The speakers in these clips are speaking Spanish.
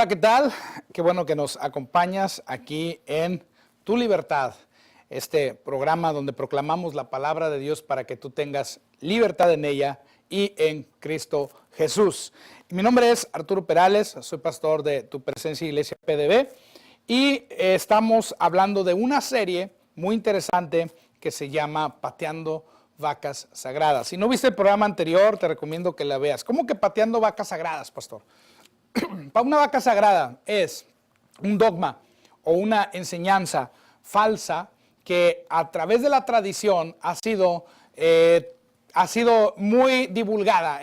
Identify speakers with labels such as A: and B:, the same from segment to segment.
A: Hola, ¿qué tal? Qué bueno que nos acompañas aquí en Tu Libertad, este programa donde proclamamos la palabra de Dios para que tú tengas libertad en ella y en Cristo Jesús. Mi nombre es Arturo Perales, soy pastor de Tu Presencia Iglesia PDB y estamos hablando de una serie muy interesante que se llama Pateando Vacas Sagradas. Si no viste el programa anterior, te recomiendo que la veas. ¿Cómo que pateando vacas sagradas, pastor? Una vaca sagrada es un dogma o una enseñanza falsa que a través de la tradición ha sido muy divulgada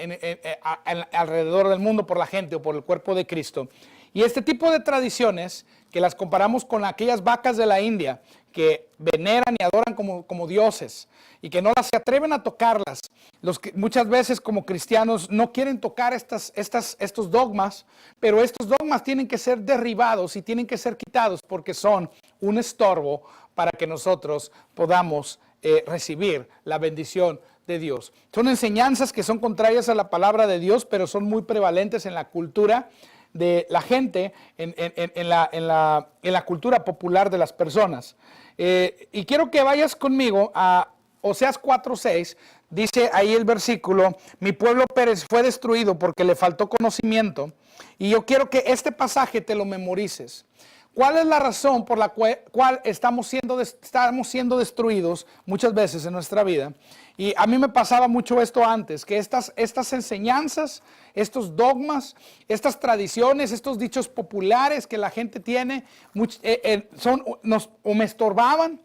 A: alrededor del mundo por la gente o por el cuerpo de Cristo. Y este tipo de tradiciones, que las comparamos con aquellas vacas de la India que veneran y adoran como dioses y que no las se atreven a tocarlas. Los que muchas veces como cristianos no quieren tocar estos dogmas, pero estos dogmas tienen que ser derribados y tienen que ser quitados porque son un estorbo para que nosotros podamos recibir la bendición de Dios. Son enseñanzas que son contrarias a la palabra de Dios, pero son muy prevalentes en la cultura de la gente, en la cultura popular de las personas. Y quiero que vayas conmigo a Oseas 4:6, dice ahí el versículo: mi pueblo fue destruido porque le faltó conocimiento. Y yo quiero que este pasaje te lo memorices. ¿Cuál es la razón por la cual estamos siendo destruidos muchas veces en nuestra vida? Y a mí me pasaba mucho esto antes, que estas enseñanzas, estos dogmas, estas tradiciones, estos dichos populares que la gente tiene, me estorbaban,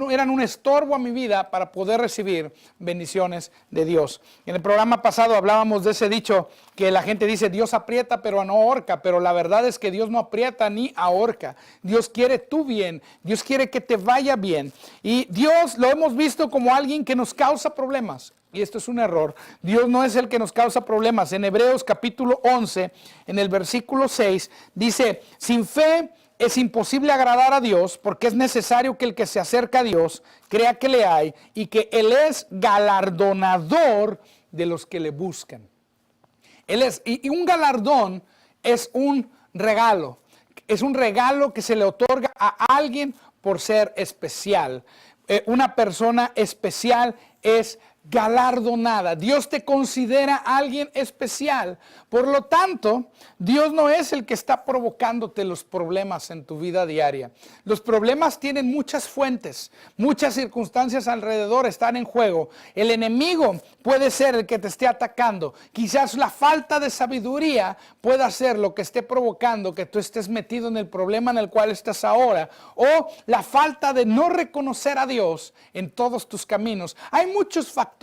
A: eran un estorbo a mi vida para poder recibir bendiciones de Dios. En el programa pasado hablábamos de ese dicho que la gente dice: Dios aprieta pero no ahorca, pero la verdad es que Dios no aprieta ni ahorca. Dios quiere tu bien, Dios quiere que te vaya bien. Y Dios lo hemos visto como alguien que nos causa problemas. Y esto es un error. Dios no es el que nos causa problemas. En Hebreos capítulo 11, en el versículo 6, dice: sin fe es imposible agradar a Dios, porque es necesario que el que se acerca a Dios crea que le hay y que Él es galardonador de los que le buscan. Y un galardón es un regalo. Es un regalo que se le otorga a alguien por ser especial. Una persona especial es galardonada. Dios te considera alguien especial. Por lo tanto, Dios no es el que está provocándote los problemas en tu vida diaria. Los problemas tienen muchas fuentes, muchas circunstancias alrededor están en juego. El enemigo puede ser el que te esté atacando. Quizás la falta de sabiduría pueda ser lo que esté provocando que tú estés metido en el problema en el cual estás ahora. O la falta de no reconocer a Dios en todos tus caminos. Hay muchos factores.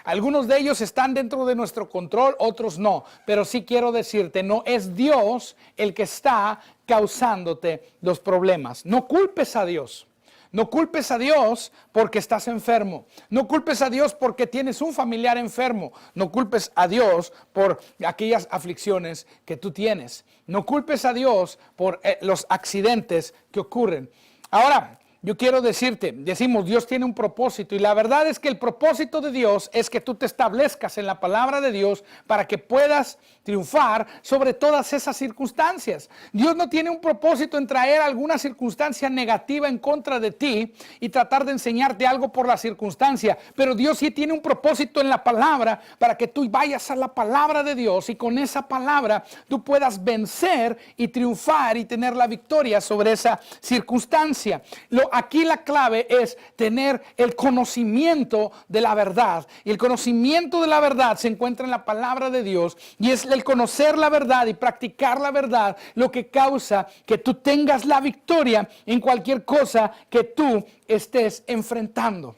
A: Algunos de ellos están dentro de nuestro control, otros no. Pero sí quiero decirte, no es Dios el que está causándote los problemas. No culpes a Dios. No culpes a Dios porque estás enfermo. No culpes a Dios porque tienes un familiar enfermo. No culpes a Dios por aquellas aflicciones que tú tienes. No culpes a Dios por los accidentes que ocurren. Ahora, yo quiero decimos Dios tiene un propósito, y la verdad es que el propósito de Dios es que tú te establezcas en la palabra de Dios para que puedas triunfar sobre todas esas circunstancias. Dios no tiene un propósito en traer alguna circunstancia negativa en contra de ti y tratar de enseñarte algo por la circunstancia, pero Dios sí tiene un propósito en la palabra para que tú vayas a la palabra de Dios y con esa palabra tú puedas vencer y triunfar y tener la victoria sobre esa circunstancia. Aquí la clave es tener el conocimiento de la verdad. Y el conocimiento de la verdad se encuentra en la palabra de Dios. Y es el conocer la verdad y practicar la verdad lo que causa que tú tengas la victoria en cualquier cosa que tú estés enfrentando.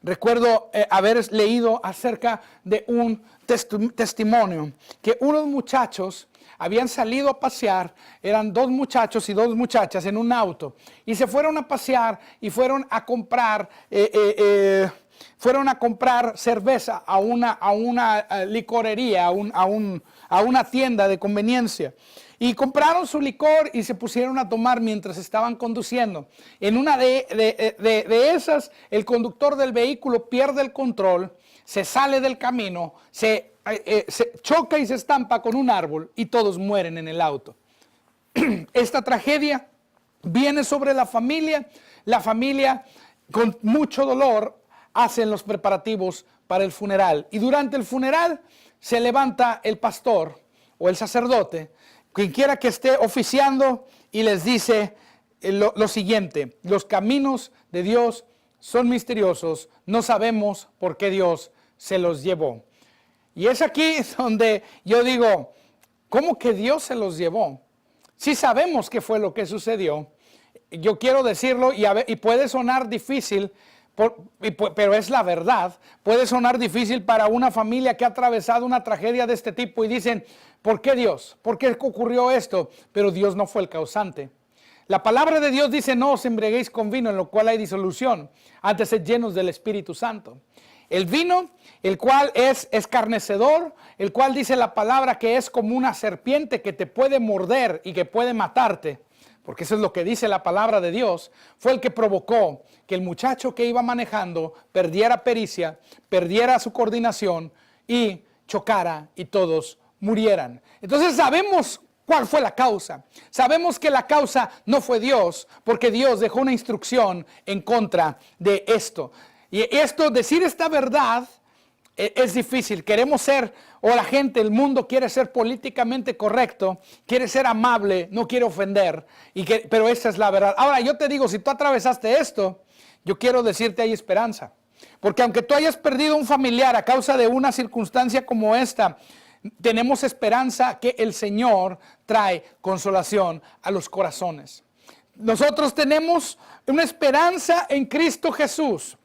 A: Recuerdo haber leído acerca de un testimonio que unos muchachos habían salido a pasear. Eran dos muchachos y dos muchachas en un auto y se fueron a pasear y fueron a comprar cerveza a una licorería, a una tienda de conveniencia. Y compraron su licor y se pusieron a tomar mientras estaban conduciendo. En una de esas, el conductor del vehículo pierde el control, se sale del camino, se se choca y se estampa con un árbol y todos mueren en el auto. Esta tragedia viene sobre la familia con mucho dolor hacen los preparativos para el funeral. Y durante el funeral se levanta el pastor o el sacerdote, quien quiera que esté oficiando, y les dice lo siguiente: los caminos de Dios son misteriosos, no sabemos por qué Dios se los llevó. Y es aquí donde yo digo, ¿cómo que Dios se los llevó? Sí sabemos qué fue lo que sucedió. Yo quiero decirlo y puede sonar difícil, pero es la verdad. Puede sonar difícil para una familia que ha atravesado una tragedia de este tipo y dicen, ¿por qué Dios? ¿Por qué ocurrió esto? Pero Dios no fue el causante. La palabra de Dios dice, no os embriaguéis con vino, en lo cual hay disolución, antes sed llenos del Espíritu Santo. El vino, el cual es escarnecedor, el cual dice la palabra que es como una serpiente que te puede morder y que puede matarte, porque eso es lo que dice la palabra de Dios, fue el que provocó que el muchacho que iba manejando perdiera pericia, perdiera su coordinación y chocara y todos murieran. Entonces sabemos ¿cuál fue la causa? Sabemos que la causa no fue Dios, porque Dios dejó una instrucción en contra de esto. Y esto, decir esta verdad, es difícil. Queremos ser, o la gente, el mundo quiere ser políticamente correcto, quiere ser amable, no quiere ofender, pero esa es la verdad. Ahora, yo te digo, si tú atravesaste esto, yo quiero decirte hay esperanza. Porque aunque tú hayas perdido un familiar a causa de una circunstancia como esta, tenemos esperanza que el Señor trae consolación a los corazones. Nosotros tenemos una esperanza en Cristo Jesús,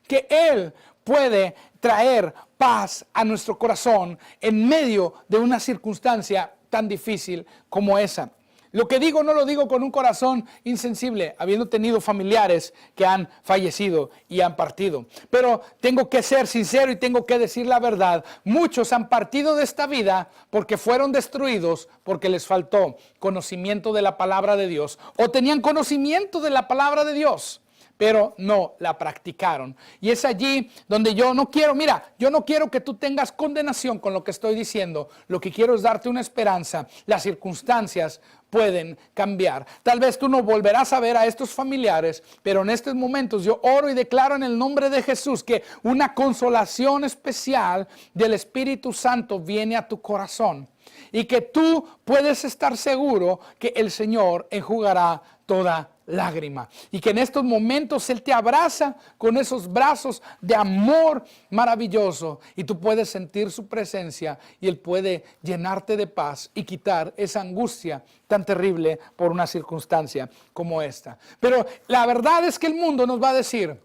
A: que Él puede traer paz a nuestro corazón en medio de una circunstancia tan difícil como esa. Lo que digo no lo digo con un corazón insensible, habiendo tenido familiares que han fallecido y han partido. Pero tengo que ser sincero y tengo que decir la verdad. Muchos han partido de esta vida porque fueron destruidos porque les faltó conocimiento de la palabra de Dios, o tenían conocimiento de la palabra de Dios, pero no la practicaron. Y es allí donde yo no quiero que tú tengas condenación con lo que estoy diciendo. Lo que quiero es darte una esperanza. Las circunstancias pueden cambiar. Tal vez tú no volverás a ver a estos familiares, pero en estos momentos yo oro y declaro en el nombre de Jesús que una consolación especial del Espíritu Santo viene a tu corazón, y que tú puedes estar seguro que el Señor enjugará toda lágrima, y que en estos momentos Él te abraza con esos brazos de amor maravilloso, y tú puedes sentir su presencia, y Él puede llenarte de paz y quitar esa angustia tan terrible por una circunstancia como esta. Pero la verdad es que el mundo nos va a decir,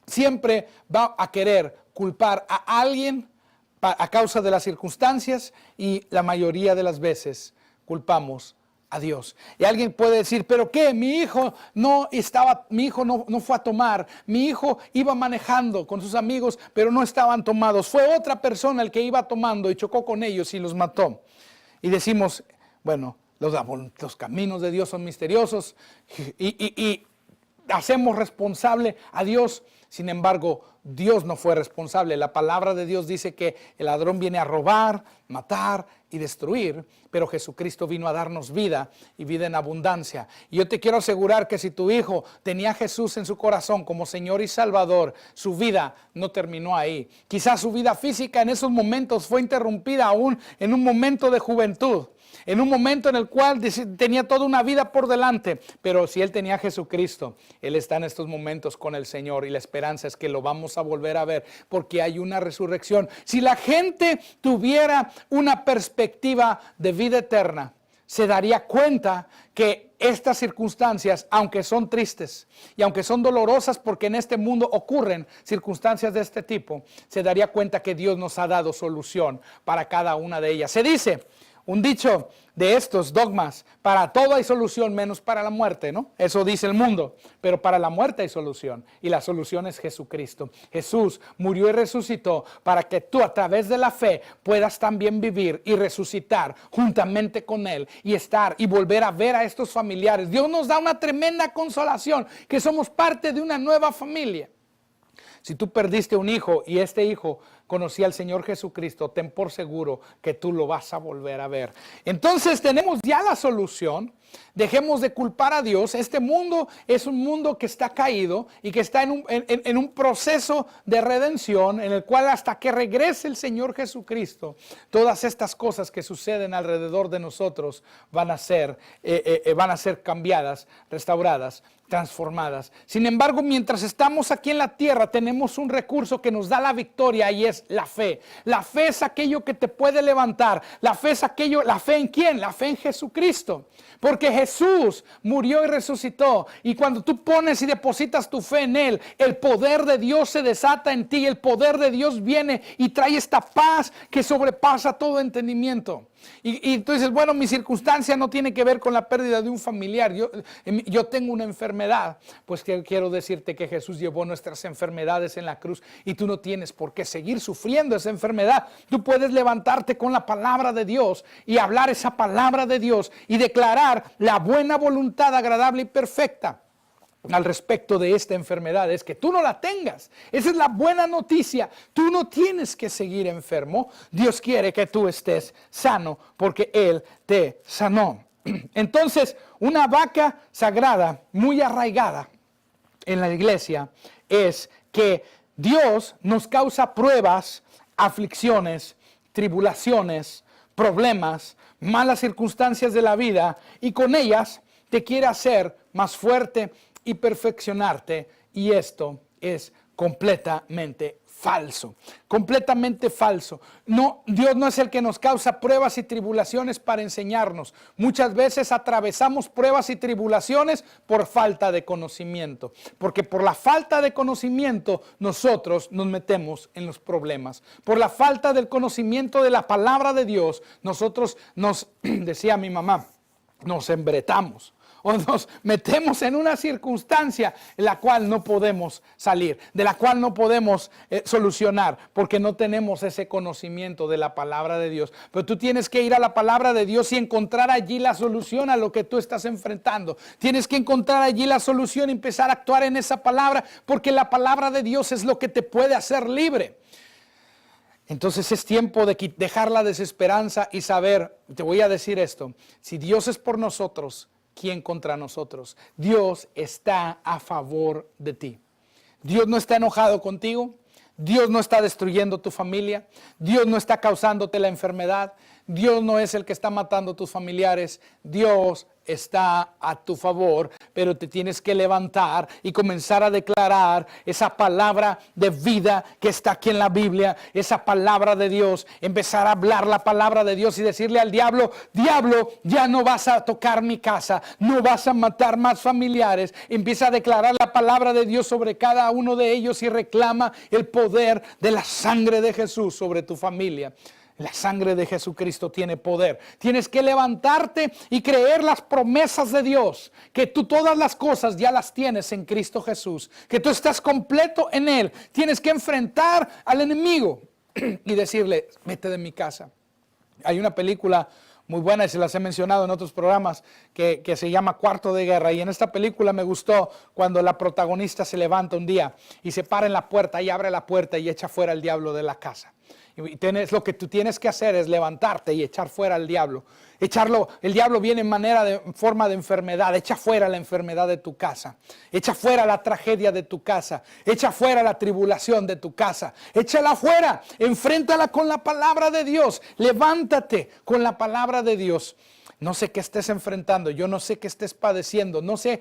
A: siempre va a querer culpar a alguien a causa de las circunstancias, y la mayoría de las veces culpamos a Dios. Y alguien puede decir, ¿pero qué? Mi hijo no fue a tomar, mi hijo iba manejando con sus amigos, pero no estaban tomados. Fue otra persona el que iba tomando y chocó con ellos y los mató. Y decimos, bueno, los caminos de Dios son misteriosos y hacemos responsable a Dios. Sin embargo, Dios no fue responsable. La palabra de Dios dice que el ladrón viene a robar, matar y destruir, pero Jesucristo vino a darnos vida y vida en abundancia. Y yo te quiero asegurar que si tu hijo tenía a Jesús en su corazón como Señor y Salvador, su vida no terminó ahí. Quizás su vida física en esos momentos fue interrumpida aún en un momento de juventud, en un momento en el cual tenía toda una vida por delante, pero si él tenía a Jesucristo, él está en estos momentos con el Señor, y la esperanza es que lo vamos a volver a ver, porque hay una resurrección. Si la gente tuviera una perspectiva de vida eterna, se daría cuenta que estas circunstancias, aunque son tristes y aunque son dolorosas, porque en este mundo ocurren circunstancias de este tipo, se daría cuenta que Dios nos ha dado solución para cada una de ellas. Se dice un dicho de estos dogmas: para todo hay solución menos para la muerte, ¿no? Eso dice el mundo, pero para la muerte hay solución, y la solución es Jesucristo. Jesús murió y resucitó para que tú, a través de la fe, puedas también vivir y resucitar juntamente con Él y estar y volver a ver a estos familiares. Dios nos da una tremenda consolación, que somos parte de una nueva familia. Si tú perdiste un hijo y este hijo conocía al Señor Jesucristo, ten por seguro que tú lo vas a volver a ver. Entonces tenemos ya la solución. Dejemos de culpar a Dios. Este mundo es un mundo que está caído y que está en un proceso de redención, en el cual hasta que regrese el Señor Jesucristo, todas estas cosas que suceden alrededor de nosotros van a ser cambiadas, restauradas, transformadas. Sin embargo, mientras estamos aquí en la tierra, tenemos un recurso que nos da la victoria y es la fe. La fe es aquello que te puede levantar. La fe es aquello, ¿la fe en quién? La fe en Jesucristo. Porque Jesús murió y resucitó. Y cuando tú pones y depositas tu fe en Él, el poder de Dios se desata en ti. El poder de Dios viene y trae esta paz que sobrepasa todo entendimiento. Y tú dices, bueno, mi circunstancia no tiene que ver con la pérdida de un familiar. Yo tengo una enfermedad. Pues quiero decirte que Jesús llevó nuestras enfermedades en la cruz y tú no tienes por qué seguir sufriendo esa enfermedad. Tú puedes levantarte con la palabra de Dios y hablar esa palabra de Dios y declarar la buena voluntad agradable y perfecta al respecto de esta enfermedad. Es que tú no la tengas. Esa es la buena noticia. Tú no tienes que seguir enfermo. Dios quiere que tú estés sano porque Él te sanó. Entonces, una vaca sagrada muy arraigada en la iglesia es que Dios nos causa pruebas, aflicciones, tribulaciones, problemas, malas circunstancias de la vida, y con ellas te quiere hacer más fuerte y perfeccionarte, y esto es completamente falso, completamente falso. No, Dios no es el que nos causa pruebas y tribulaciones para enseñarnos. Muchas veces atravesamos pruebas y tribulaciones por falta de conocimiento, porque por la falta de conocimiento nosotros nos metemos en los problemas. Por la falta del conocimiento de la palabra de Dios, nosotros decía mi mamá, nos embretamos. O nos metemos en una circunstancia en la cual no podemos salir, de la cual no podemos solucionar, porque no tenemos ese conocimiento de la palabra de Dios. Pero tú tienes que ir a la palabra de Dios y encontrar allí la solución a lo que tú estás enfrentando. Tienes que encontrar allí la solución y empezar a actuar en esa palabra, porque la palabra de Dios es lo que te puede hacer libre. Entonces es tiempo de dejar la desesperanza y saber, te voy a decir esto, si Dios es por nosotros, ¿quién contra nosotros? Dios está a favor de ti. Dios no está enojado contigo. Dios no está destruyendo tu familia. Dios no está causándote la enfermedad. Dios no es el que está matando a tus familiares. Dios está a tu favor, pero te tienes que levantar y comenzar a declarar esa palabra de vida que está aquí en la Biblia, esa palabra de Dios, empezar a hablar la palabra de Dios y decirle al diablo, diablo, ya no vas a tocar mi casa, no vas a matar más familiares. Empieza a declarar la palabra de Dios sobre cada uno de ellos y reclama el poder de la sangre de Jesús sobre tu familia. La sangre de Jesucristo tiene poder. Tienes que levantarte y creer las promesas de Dios. Que tú todas las cosas ya las tienes en Cristo Jesús. Que tú estás completo en Él. Tienes que enfrentar al enemigo y decirle, vete de mi casa. Hay una película muy buena y se las he mencionado en otros programas que se llama Cuarto de Guerra. Y en esta película me gustó cuando la protagonista se levanta un día y se para en la puerta y abre la puerta y echa fuera al diablo de la casa. Y lo que tú tienes que hacer es levantarte y echar fuera al diablo. El diablo viene en forma de enfermedad. Echa fuera la enfermedad de tu casa. Echa fuera la tragedia de tu casa. Echa fuera la tribulación de tu casa. Échala fuera. Enfréntala con la palabra de Dios. Levántate con la palabra de Dios. No sé qué estés enfrentando. Yo no sé qué estés padeciendo. No sé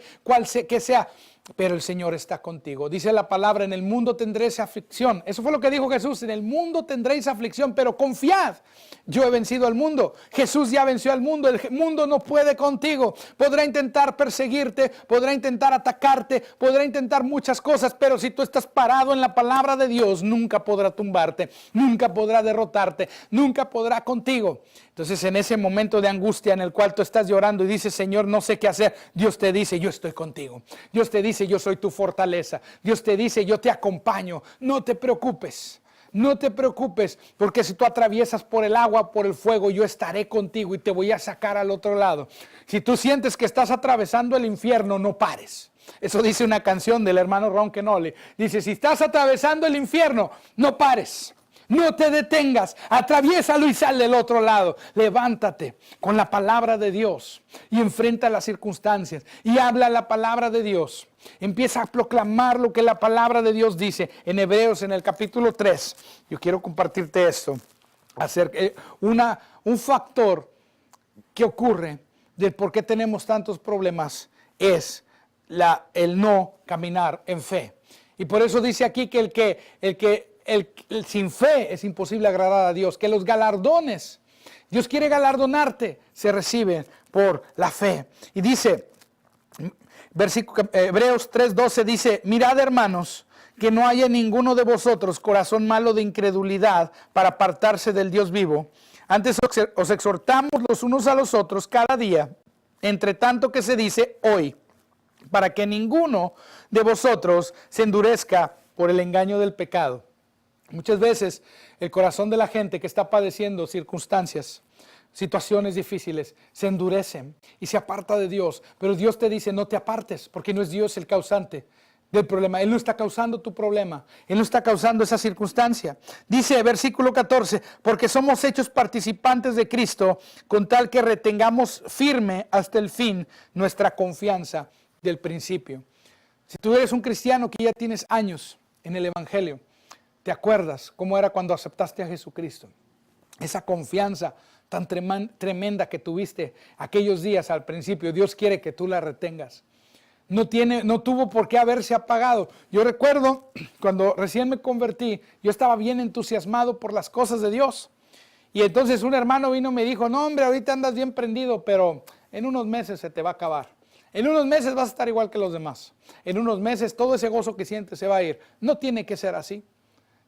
A: qué sea. Pero el Señor está contigo. Dice la palabra, en el mundo tendréis aflicción. Eso fue lo que dijo Jesús, en el mundo tendréis aflicción, pero confiad, yo he vencido al mundo. Jesús ya venció al mundo, el mundo no puede contigo. Podrá intentar perseguirte, podrá intentar atacarte, podrá intentar muchas cosas, pero si tú estás parado en la palabra de Dios, nunca podrá tumbarte, nunca podrá derrotarte, nunca podrá contigo. Entonces en ese momento de angustia en el cual tú estás llorando y dices, Señor, no sé qué hacer, Dios te dice, yo estoy contigo. Dios te dice, yo soy tu fortaleza. Dios te dice, yo te acompaño. No te preocupes. No te preocupes, porque si tú atraviesas por el agua, por el fuego, yo estaré contigo y te voy a sacar al otro lado. Si tú sientes que estás atravesando el infierno, no pares. Eso dice una canción del hermano Ron Kenoly. Dice, si estás atravesando el infierno, no pares. No te detengas, atraviésalo y sal del otro lado. Levántate con la palabra de Dios y enfrenta las circunstancias y habla la palabra de Dios. Empieza a proclamar lo que la palabra de Dios dice. En Hebreos, en el capítulo 3, yo quiero compartirte esto. Un factor que ocurre del por qué tenemos tantos problemas es el no caminar en fe. Y por eso dice aquí que el sin fe es imposible agradar a Dios, que los galardones, Dios quiere galardonarte, se reciben por la fe. Y dice, Hebreos 3:12 dice, mirad hermanos, que no haya ninguno de vosotros corazón malo de incredulidad para apartarse del Dios vivo. Antes os exhortamos los unos a los otros cada día, entre tanto que se dice hoy, para que ninguno de vosotros se endurezca por el engaño del pecado. Muchas veces el corazón de la gente que está padeciendo circunstancias, situaciones difíciles, se endurecen y se aparta de Dios. Pero Dios te dice, no te apartes, porque no es Dios el causante del problema. Él no está causando tu problema. Él no está causando esa circunstancia. Dice versículo 14, porque somos hechos participantes de Cristo, con tal que retengamos firme hasta el fin nuestra confianza del principio. Si tú eres un cristiano que ya tienes años en el Evangelio, ¿te acuerdas cómo era cuando aceptaste a Jesucristo? Esa confianza tan tremenda que tuviste aquellos días al principio, Dios quiere que tú la retengas. No tuvo por qué haberse apagado. Yo recuerdo cuando recién me convertí, yo estaba bien entusiasmado por las cosas de Dios. Y entonces un hermano vino y me dijo, no hombre, ahorita andas bien prendido, pero en unos meses se te va a acabar. En unos meses vas a estar igual que los demás. En unos meses todo ese gozo que sientes se va a ir. No tiene que ser así.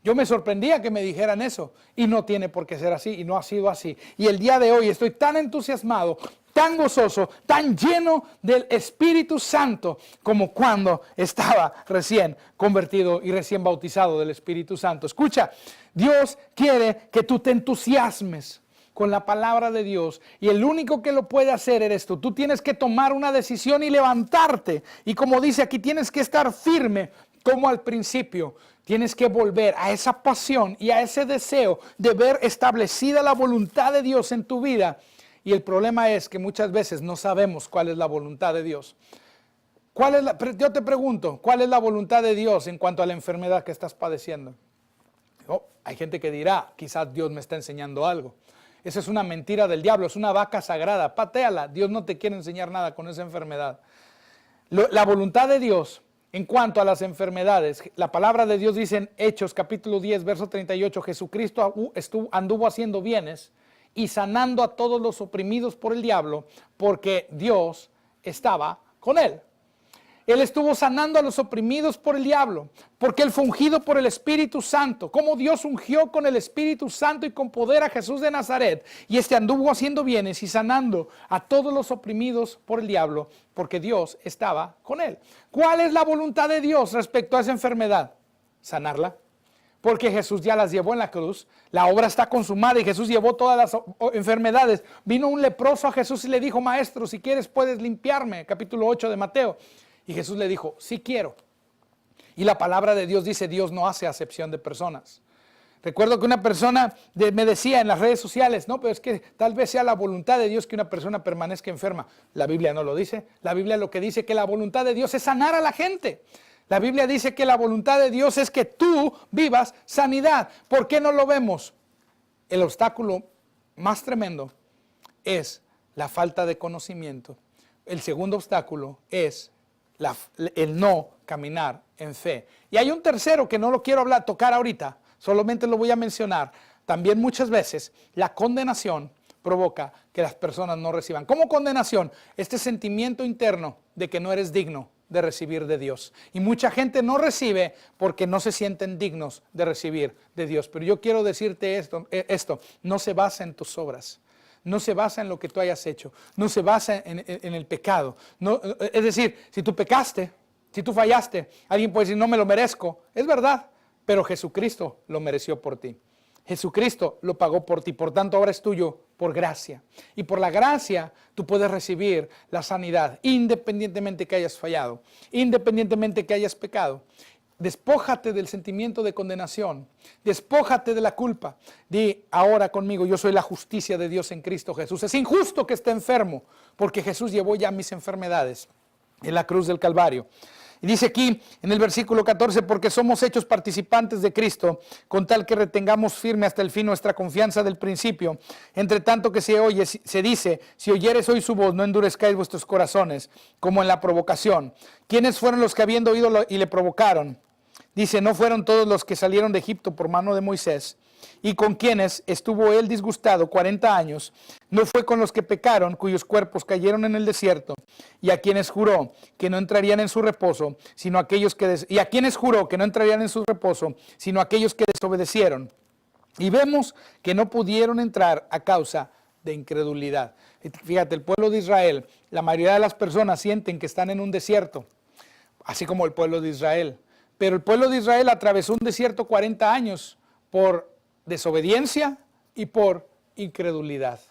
A: Yo me sorprendía que me dijeran eso y no tiene por qué ser así y no ha sido así. Y el día de hoy estoy tan entusiasmado, tan gozoso, tan lleno del Espíritu Santo como cuando estaba recién convertido y recién bautizado del Espíritu Santo. Escucha, Dios quiere que tú te entusiasmes con la palabra de Dios y el único que lo puede hacer eres tú. Tú tienes que tomar una decisión y levantarte y como dice aquí, tienes que estar firme como al principio. Tienes que volver a esa pasión y a ese deseo de ver establecida la voluntad de Dios en tu vida. Y el problema es que muchas veces no sabemos cuál es la voluntad de Dios. Yo te pregunto, ¿cuál es la voluntad de Dios en cuanto a la enfermedad que estás padeciendo? Hay gente que dirá, quizás Dios me está enseñando algo. Esa es una mentira del diablo, es una vaca sagrada, patéala. Dios no te quiere enseñar nada con esa enfermedad. La voluntad de Dios en cuanto a las enfermedades, la palabra de Dios dice en Hechos capítulo 10, verso 38, Jesucristo anduvo haciendo bienes y sanando a todos los oprimidos por el diablo, porque Dios estaba con él. Él estuvo sanando a los oprimidos por el diablo, porque él fue ungido por el Espíritu Santo. Como Dios ungió con el Espíritu Santo y con poder a Jesús de Nazaret, y anduvo haciendo bienes y sanando a todos los oprimidos por el diablo, porque Dios estaba con él. ¿Cuál es la voluntad de Dios respecto a esa enfermedad? Sanarla. Porque Jesús ya las llevó en la cruz, la obra está consumada y Jesús llevó todas las enfermedades. Vino un leproso a Jesús y le dijo, maestro, si quieres puedes limpiarme, capítulo 8 de Mateo. Y Jesús le dijo, sí quiero. Y la palabra de Dios dice, Dios no hace acepción de personas. Recuerdo que una persona me decía en las redes sociales, no, pero es que tal vez sea la voluntad de Dios que una persona permanezca enferma. La Biblia no lo dice. La Biblia lo que dice es que la voluntad de Dios es sanar a la gente. La Biblia dice que la voluntad de Dios es que tú vivas sanidad. ¿Por qué no lo vemos? El obstáculo más tremendo es la falta de conocimiento. El segundo obstáculo es el no caminar en fe. Y hay un tercero que no lo quiero tocar ahorita, solamente lo voy a mencionar. También muchas veces la condenación provoca que las personas no reciban. ¿Cómo condenación? Este sentimiento interno de que no eres digno de recibir de Dios. Y mucha gente no recibe porque no se sienten dignos de recibir de Dios. Pero yo quiero decirte esto no se basa en tus obras. No se basa en lo que tú hayas hecho, no se basa en el pecado. No, es decir, si tú pecaste, si tú fallaste, alguien puede decir, no me lo merezco. Es verdad, pero Jesucristo lo mereció por ti. Jesucristo lo pagó por ti, por tanto ahora es tuyo por gracia. Y por la gracia tú puedes recibir la sanidad, independientemente que hayas fallado, independientemente que hayas pecado. Despójate del sentimiento de condenación, despójate de la culpa. Di ahora conmigo, yo soy la justicia de Dios en Cristo Jesús. Es injusto que esté enfermo, porque Jesús llevó ya mis enfermedades en la cruz del Calvario. Y dice aquí en el versículo 14, porque somos hechos participantes de Cristo, con tal que retengamos firme hasta el fin nuestra confianza del principio. Entre tanto que se dice, si oyeres hoy su voz, no endurezcáis vuestros corazones, como en la provocación. ¿Quiénes fueron los que habiendo oído y le provocaron? Dice, no fueron todos los que salieron de Egipto por mano de Moisés, y con quienes estuvo él disgustado 40 años, no fue con los que pecaron, cuyos cuerpos cayeron en el desierto, y a quienes juró que no entrarían en su reposo, sino aquellos que desobedecieron. Y vemos que no pudieron entrar a causa de incredulidad. Fíjate, el pueblo de Israel, la mayoría de las personas sienten que están en un desierto, así como el pueblo de Israel. Pero el pueblo de Israel atravesó un desierto 40 años por desobediencia y por incredulidad.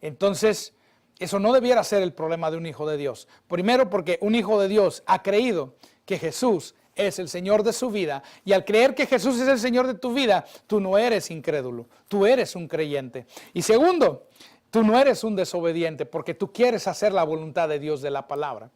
A: Entonces, eso no debiera ser el problema de un hijo de Dios. Primero, porque un hijo de Dios ha creído que Jesús es el Señor de su vida, y al creer que Jesús es el Señor de tu vida, tú no eres incrédulo, tú eres un creyente. Y segundo, tú no eres un desobediente, porque tú quieres hacer la voluntad de Dios de la palabra.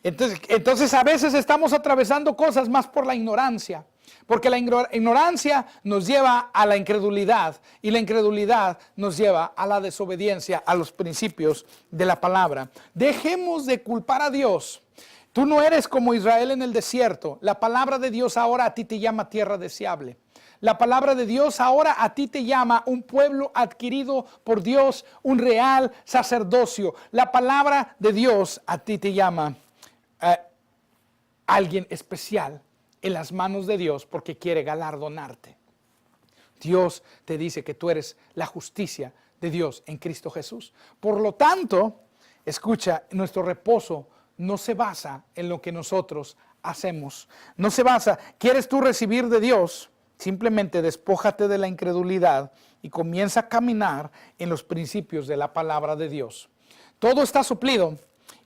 A: Entonces a veces estamos atravesando cosas más por la ignorancia, porque la ignorancia nos lleva a la incredulidad, y la incredulidad nos lleva a la desobediencia a los principios de la palabra. Dejemos de culpar a Dios. Tú no eres como Israel en el desierto. La palabra de Dios ahora a ti te llama tierra deseable. La palabra de Dios ahora a ti te llama un pueblo adquirido por Dios, un real sacerdocio. La palabra de Dios a ti te llama alguien especial en las manos de Dios, porque quiere galardonarte. Dios te dice que tú eres la justicia de Dios en Cristo Jesús. Por lo tanto, escucha, nuestro reposo no se basa en lo que nosotros hacemos. No se basa, ¿quieres tú recibir de Dios? Simplemente despójate de la incredulidad y comienza a caminar en los principios de la palabra de Dios. Todo está suplido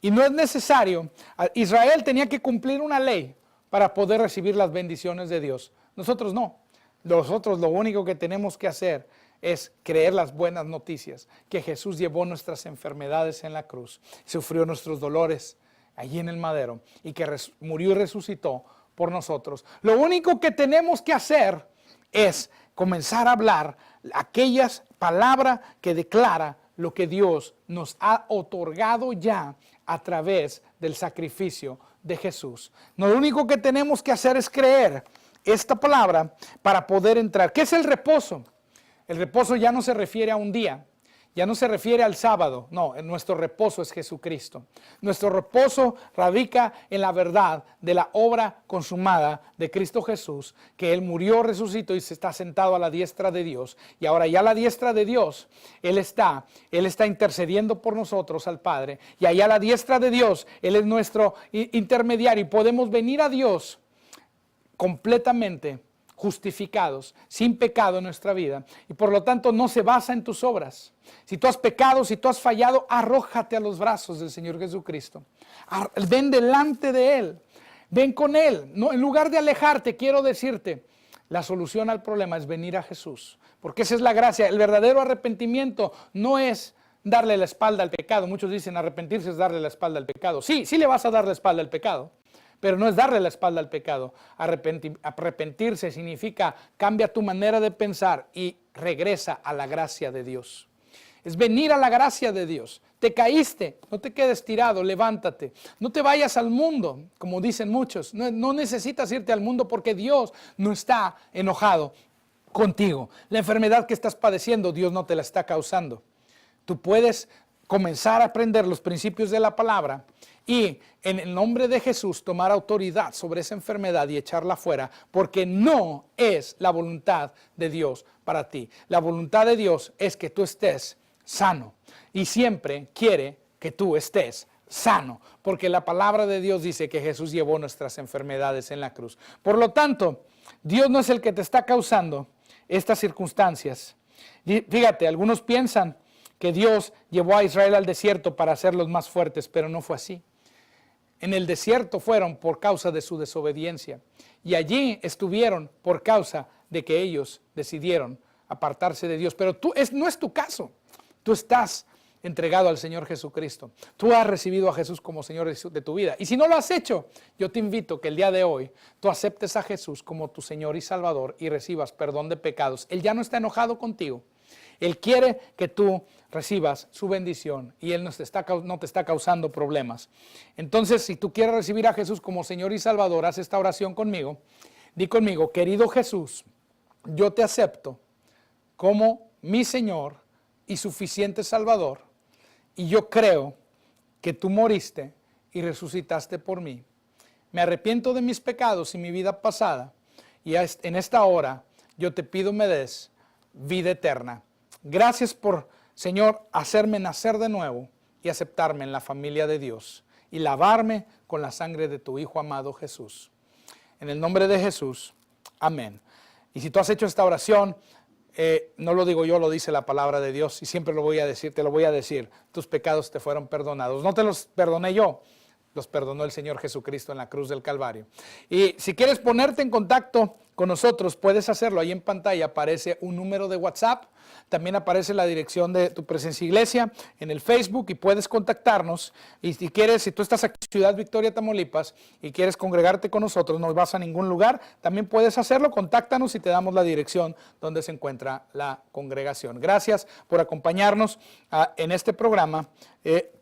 A: y no es necesario. Israel tenía que cumplir una ley para poder recibir las bendiciones de Dios. Nosotros no. Nosotros lo único que tenemos que hacer es creer las buenas noticias, que Jesús llevó nuestras enfermedades en la cruz, sufrió nuestros dolores allí en el madero, y que murió y resucitó por nosotros. Lo único que tenemos que hacer es comenzar a hablar aquellas palabras que declara lo que Dios nos ha otorgado ya a través del sacrificio de Jesús. Lo único que tenemos que hacer es creer esta palabra para poder entrar. ¿Qué es el reposo? El reposo ya no se refiere a un día, ya no se refiere al sábado. No, nuestro reposo es Jesucristo. Nuestro reposo radica en la verdad de la obra consumada de Cristo Jesús, que Él murió, resucitó y se está sentado a la diestra de Dios. Y ahora ya a la diestra de Dios, Él está intercediendo por nosotros al Padre. Y allá a la diestra de Dios, Él es nuestro intermediario, y podemos venir a Dios completamente justificados, sin pecado en nuestra vida, y por lo tanto no se basa en tus obras. Si tú has pecado, si tú has fallado, arrójate a los brazos del Señor Jesucristo. Ven delante de Él, ven con Él. No, en lugar de alejarte, quiero decirte, la solución al problema es venir a Jesús, porque esa es la gracia. El verdadero arrepentimiento no es darle la espalda al pecado. Muchos dicen arrepentirse es darle la espalda al pecado. Sí, sí le vas a dar la espalda al pecado, pero no es darle la espalda al pecado. Arrepentirse significa cambia tu manera de pensar y regresa a la gracia de Dios. Es venir a la gracia de Dios. Te caíste, no te quedes tirado, levántate. No te vayas al mundo, como dicen muchos. No necesitas irte al mundo porque Dios no está enojado contigo. La enfermedad que estás padeciendo, Dios no te la está causando. Tú puedes comenzar a aprender los principios de la palabra y en el nombre de Jesús tomar autoridad sobre esa enfermedad y echarla fuera, porque no es la voluntad de Dios para ti. La voluntad de Dios es que tú estés sano, y siempre quiere que tú estés sano, porque la palabra de Dios dice que Jesús llevó nuestras enfermedades en la cruz. Por lo tanto, Dios no es el que te está causando estas circunstancias. Fíjate, algunos piensan que Dios llevó a Israel al desierto para hacerlos más fuertes, pero no fue así. En el desierto fueron por causa de su desobediencia y allí estuvieron por causa de que ellos decidieron apartarse de Dios. Pero no es tu caso. Tú estás entregado al Señor Jesucristo. Tú has recibido a Jesús como Señor de tu vida. Y si no lo has hecho, yo te invito que el día de hoy tú aceptes a Jesús como tu Señor y Salvador y recibas perdón de pecados. Él ya no está enojado contigo. Él quiere que tú recibas su bendición y Él no te está causando problemas. Entonces, si tú quieres recibir a Jesús como Señor y Salvador, haz esta oración conmigo. Di conmigo: querido Jesús, yo te acepto como mi Señor y suficiente Salvador, y yo creo que tú moriste y resucitaste por mí. Me arrepiento de mis pecados y mi vida pasada, y en esta hora yo te pido me des vida eterna. Gracias por, Señor, hacerme nacer de nuevo y aceptarme en la familia de Dios y lavarme con la sangre de tu Hijo amado Jesús. En el nombre de Jesús, amén. Y si tú has hecho esta oración, no lo digo yo, lo dice la palabra de Dios y siempre lo voy a decir, te lo voy a decir. Tus pecados te fueron perdonados. No te los perdoné yo, los perdonó el Señor Jesucristo en la cruz del Calvario. Y si quieres ponerte en contacto con nosotros, puedes hacerlo. Ahí en pantalla aparece un número de WhatsApp. También aparece la dirección de Tu Presencia Iglesia en el Facebook y puedes contactarnos. Y si quieres, si tú estás aquí en Ciudad Victoria, Tamaulipas, y quieres congregarte con nosotros, no vas a ningún lugar, también puedes hacerlo. Contáctanos y te damos la dirección donde se encuentra la congregación. Gracias por acompañarnos en este programa,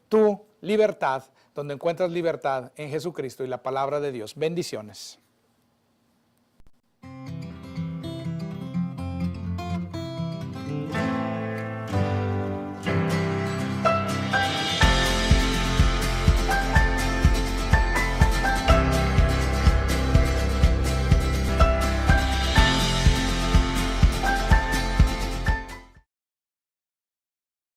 A: Tu Libertad, donde encuentras libertad en Jesucristo y la palabra de Dios. Bendiciones.